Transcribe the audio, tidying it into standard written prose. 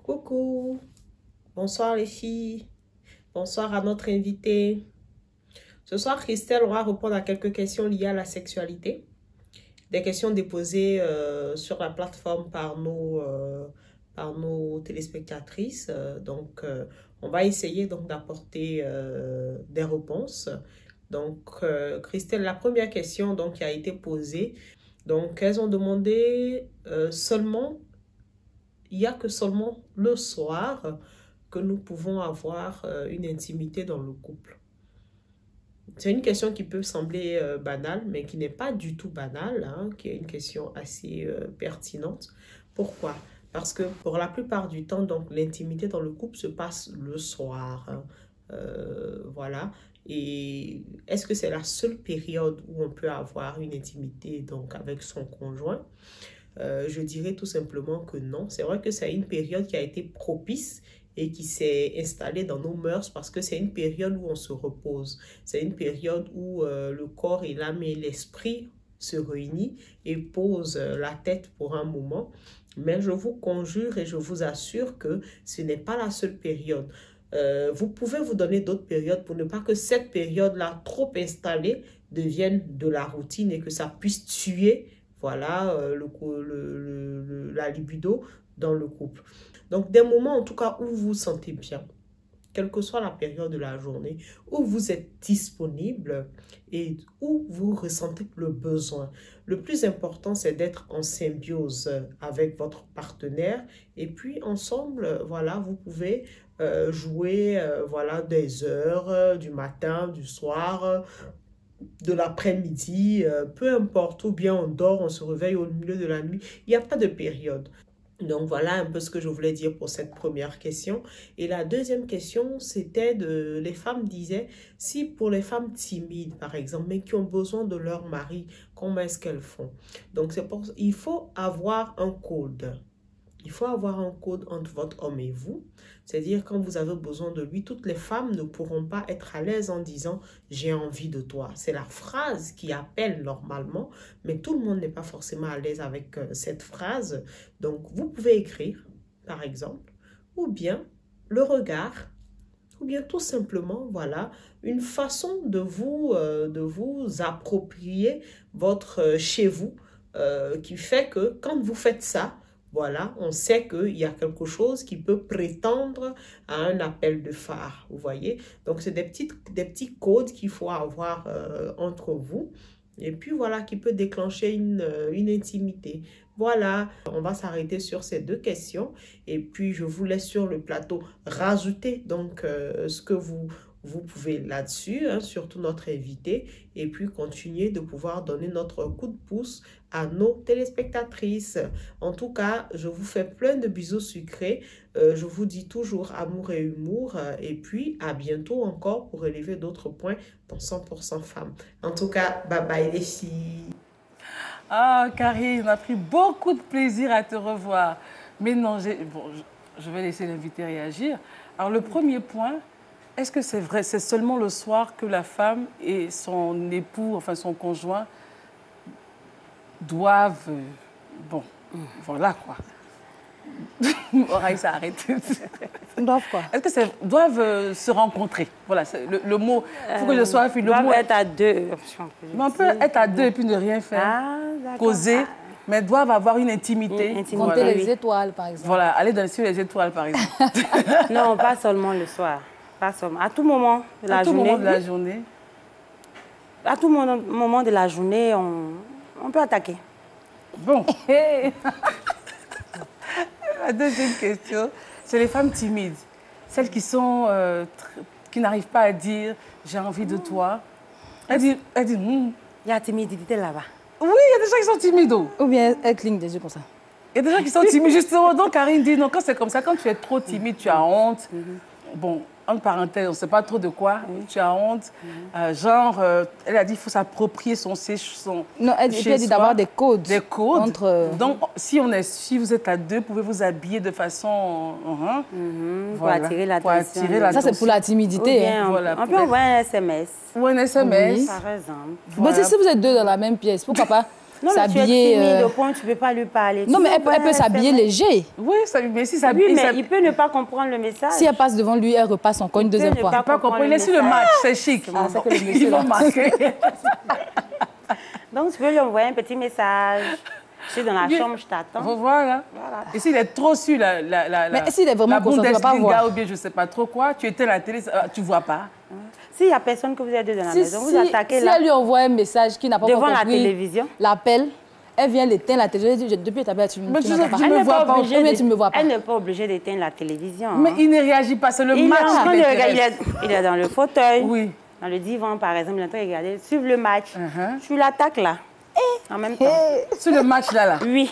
Coucou, bonsoir les filles, bonsoir à notre invitée. Ce soir, Christelle, on va répondre à quelques questions liées à la sexualité. Des questions déposées sur la plateforme par nos téléspectatrices. On va essayer donc d'apporter des réponses. Donc, Christelle, la première question donc, qui a été posée, donc elles ont demandé il n'y a que seulement le soir que nous pouvons avoir une intimité dans le couple. C'est une question qui peut sembler banale, mais qui n'est pas du tout banale, hein, qui est une question assez pertinente. Pourquoi? Parce que pour la plupart du temps, donc l'intimité dans le couple se passe le soir. Hein. Voilà. Et est-ce que c'est la seule période où on peut avoir une intimité donc avec son conjoint? Je dirais tout simplement que non. C'est vrai que c'est une période qui a été propice et qui s'est installée dans nos mœurs parce que c'est une période où on se repose. C'est une période où le corps et l'âme et l'esprit se réunissent et posent la tête pour un moment. Mais je vous conjure et je vous assure que ce n'est pas la seule période. Vous pouvez vous donner d'autres périodes pour ne pas que cette période-là trop installée devienne de la routine et que ça puisse tuer voilà, la libido dans le couple. Donc, des moments, en tout cas, où vous vous sentez bien, quelle que soit la période de la journée, où vous êtes disponible et où vous ressentez le besoin. Le plus important, c'est d'être en symbiose avec votre partenaire. Et puis, ensemble, voilà, vous pouvez jouer voilà, des heures du matin, du soir, de l'après-midi, peu importe, ou bien on dort, on se réveille au milieu de la nuit, il n'y a pas de période. Donc voilà un peu ce que je voulais dire pour cette première question. Et la deuxième question, c'était les femmes disaient, si pour les femmes timides par exemple, mais qui ont besoin de leur mari, comment est-ce qu'elles font? Donc il faut avoir un code. Il faut avoir un code entre votre homme et vous. C'est-à-dire, quand vous avez besoin de lui, toutes les femmes ne pourront pas être à l'aise en disant « j'ai envie de toi ». C'est la phrase qui appelle normalement, mais tout le monde n'est pas forcément à l'aise avec cette phrase. Donc, vous pouvez écrire, par exemple, ou bien le regard, ou bien tout simplement, voilà, une façon de vous approprier votre chez vous qui fait que quand vous faites ça, voilà, on sait qu'il y a quelque chose qui peut prétendre à un appel de phare, vous voyez. Donc, c'est des petits codes qu'il faut avoir entre vous. Et puis, voilà, qui peut déclencher une intimité. Voilà, on va s'arrêter sur ces deux questions. Et puis, je vous laisse sur le plateau rajouter donc ce que vous pouvez là-dessus, hein, surtout notre invité, et puis continuer de pouvoir donner notre coup de pouce à nos téléspectatrices. En tout cas, je vous fais plein de bisous sucrés. Je vous dis toujours amour et humour. Et puis, à bientôt encore pour relever d'autres points dans 100% femmes. En tout cas, bye bye les filles. Ah, Karine, on a pris beaucoup de plaisir à te revoir. Mais non, je vais laisser l'invité réagir. Alors, le premier point, est-ce que c'est vrai, c'est seulement le soir que la femme et son époux, enfin son conjoint, doivent... bon, voilà quoi. Raïssa, arrête. Doivent quoi? Est-ce que c'est... doivent se rencontrer? Voilà, le mot... Il faut que je sois... Le doivent mot être à deux. Mais on peut être à deux et puis ne rien faire, causer, mais doivent avoir une intimité. Compter les étoiles, par exemple. Voilà, aller sur les étoiles, par exemple. Non, pas seulement le soir. Pas seulement. À tout moment de la journée. À tout moment de la journée. À tout moment de la journée, on peut attaquer. Bon. La deuxième question, c'est les femmes timides. Celles qui sont, qui n'arrivent pas à dire « j'ai envie de toi ». Elle dit Il y a timidité là-bas. Oui, il y a des gens qui sont timides. Ou bien elles clignent des yeux comme ça. Il y a des gens qui sont timides, justement. Donc, Karine dit, non, quand c'est comme ça, quand tu es trop timide, tu as honte. Bon, entre parenthèses, on ne sait pas trop de quoi, tu as honte. Elle a dit qu'il faut s'approprier son non, elle dit d'avoir des codes. Des codes. Donc, si vous êtes à deux, pouvez-vous habiller de façon... pour attirer l'attention. Ça, c'est pour la timidité. Bien, hein. on peut envoyer un SMS. Ou un SMS. Par exemple. Voilà. Mais si vous êtes deux dans la même pièce, pourquoi pas Non, mais tu es s'habiller... timide au point où tu ne peux pas lui parler. Non, mais elle peut s'habiller léger. Oui, mais si ça... Oui, mais il peut ne pas comprendre le message. Si elle passe devant lui, elle repasse encore une deuxième fois. Il ne pas comprendre. Laisse le match, c'est chic. Ah, c'est que le Ils monsieur, vont là. marquer. Donc, tu peux lui envoyer un petit message. Je suis dans la Bien. chambre, je t'attends. Voilà. Et s'il est trop sur Mais s'il est vraiment la concentré, il ne va pas Bundesliga voir. ou bien je ne sais pas trop quoi, tu éteins la télé, tu ne vois pas. S'il n'y a personne que vous êtes deux dans la Si, maison, vous attaquez si là, elle lui envoie un message qui n'a pas devant encore la compris, télévision. l'appel, elle vient l'éteindre la télévision. Depuis ta tu Mais tu n'entends sais, pas. je Elle me ne vois pas, ou bien tu ne me vois pas. Elle n'est pas obligée d'éteindre la télévision. Mais hein. il ne réagit pas, c'est le Il est match en train qui de l'intéresse. regarder, il est dans le fauteuil, Oui. dans le divan par exemple, il est en train de regarder, suivre le match. Uh-huh. Tu l'attaques là, en même temps. Sur le match là. Oui.